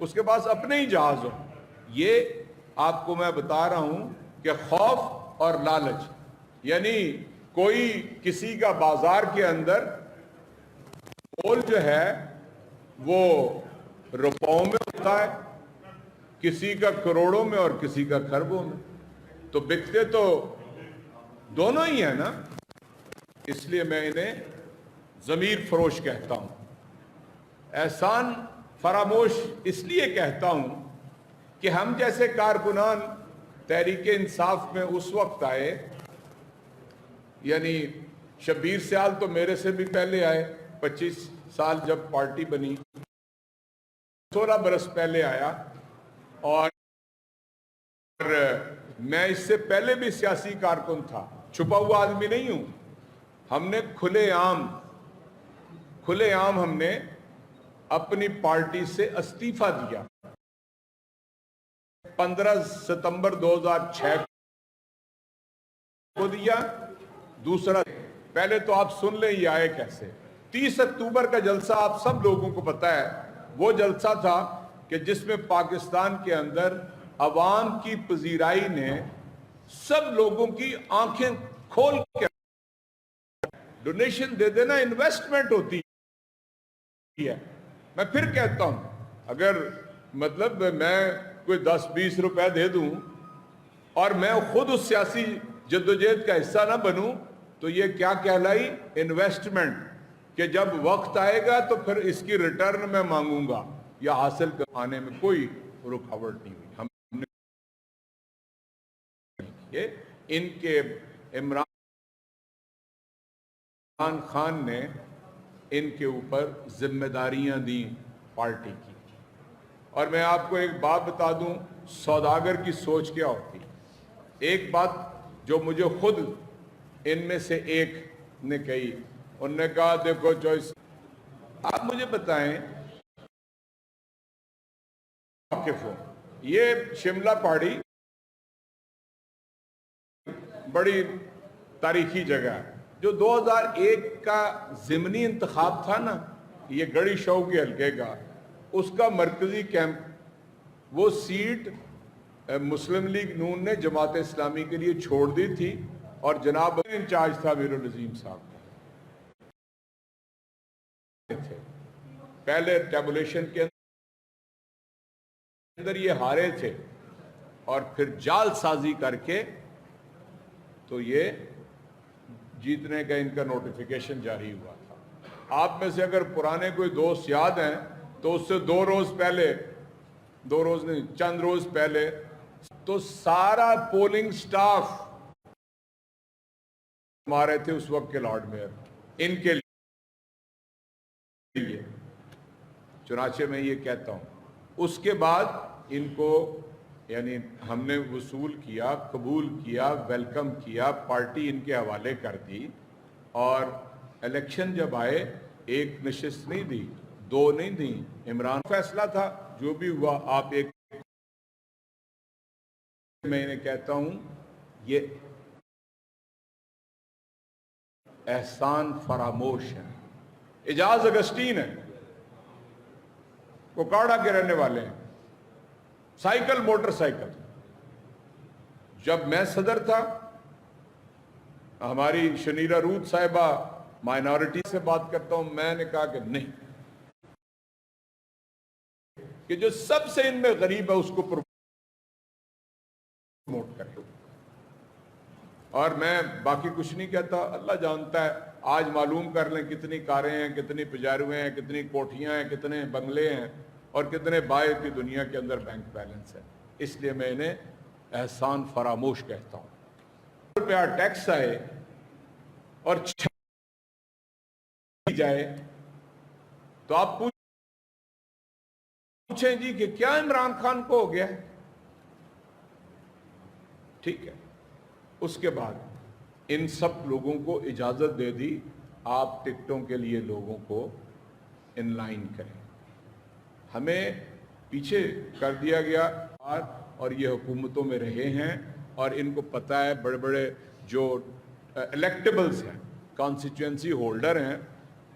اس کے پاس اپنے ہی جہاز ہو. یہ آپ کو میں بتا رہا ہوں کہ خوف اور لالچ، یعنی کوئی کسی کا بازار کے اندر مول جو ہے وہ روپوں میں ہوتا ہے، کسی کا کروڑوں میں اور کسی کا خربوں میں، تو بکتے تو دونوں ہی ہیں نا. اس لیے میں انہیں ضمیر فروش کہتا ہوں. احسان فراموش اس لیے کہتا ہوں کہ ہم جیسے کارکنان تحریک انصاف میں اس وقت آئے، یعنی شبیر سیال تو میرے سے بھی پہلے آئے، 25 سال جب پارٹی بنی، 16 برس پہلے آیا، اور میں اس سے پہلے بھی سیاسی کارکن تھا، چھپا ہوا آدمی نہیں ہوں. ہم نے کھلے عام ہم نے اپنی پارٹی سے استعفیٰ دیا 15 ستمبر 2006 کو دیا. دوسرا، پہلے تو آپ سن لیں یہ آئے کیسے. 30 اکتوبر کا جلسہ آپ سب لوگوں کو پتا ہے، وہ جلسہ تھا کہ جس میں پاکستان کے اندر عوام کی پذیرائی نے سب لوگوں کی آنکھیں کھول کے، ڈونیشن دے دینا انویسٹمنٹ ہوتی ہے. میں پھر کہتا ہوں، اگر مطلب میں کوئی 10-20 روپے دے دوں اور میں خود اس سیاسی جدوجہد کا حصہ نہ بنوں تو یہ کیا کہلائی؟ انویسٹمنٹ. کہ جب وقت آئے گا تو پھر اس کی ریٹرن میں مانگوں گا، یا حاصل کرنے میں کوئی رکاوٹ نہیں ہوئی. ہم نے ان کے عمران خان نے ان کے اوپر ذمہ داریاں دی پارٹی کی. اور میں آپ کو ایک بات بتا دوں، سوداگر کی سوچ کیا ہوتی. ایک بات جو مجھے خود ان میں سے ایک نے کہی، انہوں نے کہا دیکھو چوائس، آپ مجھے بتائیں واقف ہو، یہ شملہ پہاڑی بڑی تاریخی جگہ ہے. جو 2001 کا ضمنی انتخاب تھا نا، یہ گڑھی شو کے حلقے کا، اس کا مرکزی کیمپ، وہ سیٹ مسلم لیگ نون نے جماعت اسلامی کے لیے چھوڑ دی تھی، اور جناب انچارج تھا امیر العظیم صاحب تھے. پہلے ٹیبولیشن کے اندر یہ ہارے تھے، اور پھر جال سازی کر کے تو یہ جیتنے کا ان کا نوٹیفیکیشن جاری ہوا تھا. آپ میں سے اگر پرانے کوئی دوست یاد ہیں تو اس سے 2 روز پہلے، 2 روز نہیں، چند روز پہلے، تو سارا پولنگ سٹاف ہمارے تھے اس وقت کے لارڈ میئر ان کے لیے. چنانچہ میں یہ کہتا ہوں، اس کے بعد ان کو یعنی ہم نے وصول کیا، قبول کیا، ویلکم کیا، پارٹی ان کے حوالے کر دی، اور الیکشن جب آئے 1 نشست نہیں دی، 2 نہیں دی. عمران فیصلہ تھا، جو بھی ہوا. آپ ایک، میں انہیں کہتا ہوں یہ احسان فراموش ہے. اعجاز اگسٹین ہے، کوکاڑا کے رہنے والے ہیں، سائیکل موٹر سائیکل. جب میں صدر تھا، ہماری شنیرہ روت صاحبہ مائنورٹی سے بات کرتا ہوں، میں نے کہا کہ نہیں، کہ جو سب سے ان میں غریب ہے اس کو پروموٹ کرے. اور میں باقی کچھ نہیں کہتا، اللہ جانتا ہے. آج معلوم کر لیں کتنی کاریں ہیں، کتنی پجارویں ہیں، کتنی کوٹھیاں ہیں، کتنے بنگلے ہیں، اور کتنے باہر کی دنیا کے اندر بینک بیلنس ہے. اس لیے میں انہیں احسان فراموش کہتا ہوں. روپیہ ٹیکس آئے اور جائے تو آپ پوچھیں جی کہ کیا عمران خان کو ہو گیا؟ ٹھیک ہے. اس کے بعد ان سب لوگوں کو اجازت دے دی، آپ ٹکٹوں کے لیے لوگوں کو ان لائن کریں. ہمیں پیچھے کر دیا گیا، اور یہ حکومتوں میں رہے ہیں، اور ان کو پتہ ہے بڑے بڑے جو الیکٹیبلز ہیں، کانسٹیچوئنسی ہولڈر ہیں،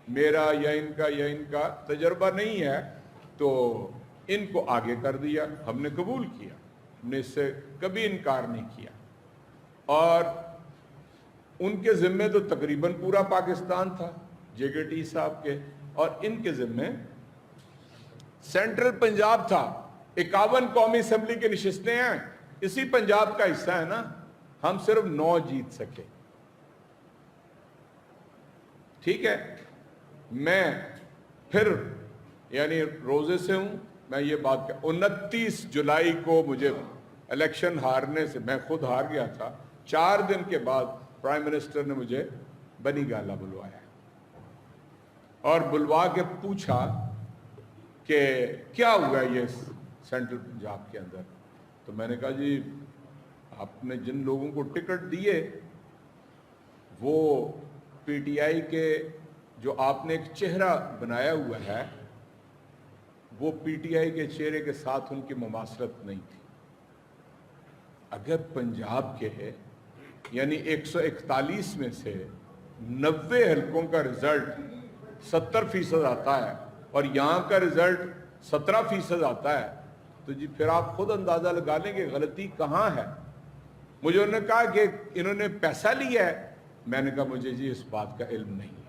میرا یا ان کا تجربہ نہیں ہے، تو ان کو آگے کر دیا، ہم نے قبول کیا، ہم نے اس سے کبھی انکار نہیں کیا، اور ان کے ذمے تو تقریباً پورا پاکستان تھا جے کے ٹی صاحب کے، اور ان کے ذمے سینٹرل پنجاب تھا۔ 51 قومی اسمبلی کے نشستیں ہیں، اسی پنجاب کا حصہ ہے نا، ہم صرف 9 جیت سکے۔ ٹھیک ہے، میں پھر یعنی روزے سے ہوں، میں یہ بات 29 جولائی کو مجھے الیکشن ہارنے سے، میں خود ہار گیا تھا، 4 دن کے بعد پرائم منسٹر نے مجھے بنی گالا بلوایا اور بلوا کے پوچھا کہ کیا ہوا یہ سینٹرل پنجاب کے اندر۔ تو میں نے کہا جی آپ نے جن لوگوں کو ٹکٹ دیے وہ پی ٹی آئی کے جو آپ نے ایک چہرہ بنایا ہوا ہے وہ پی ٹی آئی کے چہرے کے ساتھ ان کی مماثلت نہیں تھی۔ اگر پنجاب کے یعنی 141 میں سے 90 حلقوں کا رزلٹ 70% آتا ہے اور یہاں کا رزلٹ 17% آتا ہے تو جی پھر آپ خود اندازہ لگا لیں کہ غلطی کہاں ہے۔ مجھے انہوں نے کہا کہ انہوں نے پیسہ لیا ہے، میں نے کہا مجھے جی اس بات کا علم نہیں۔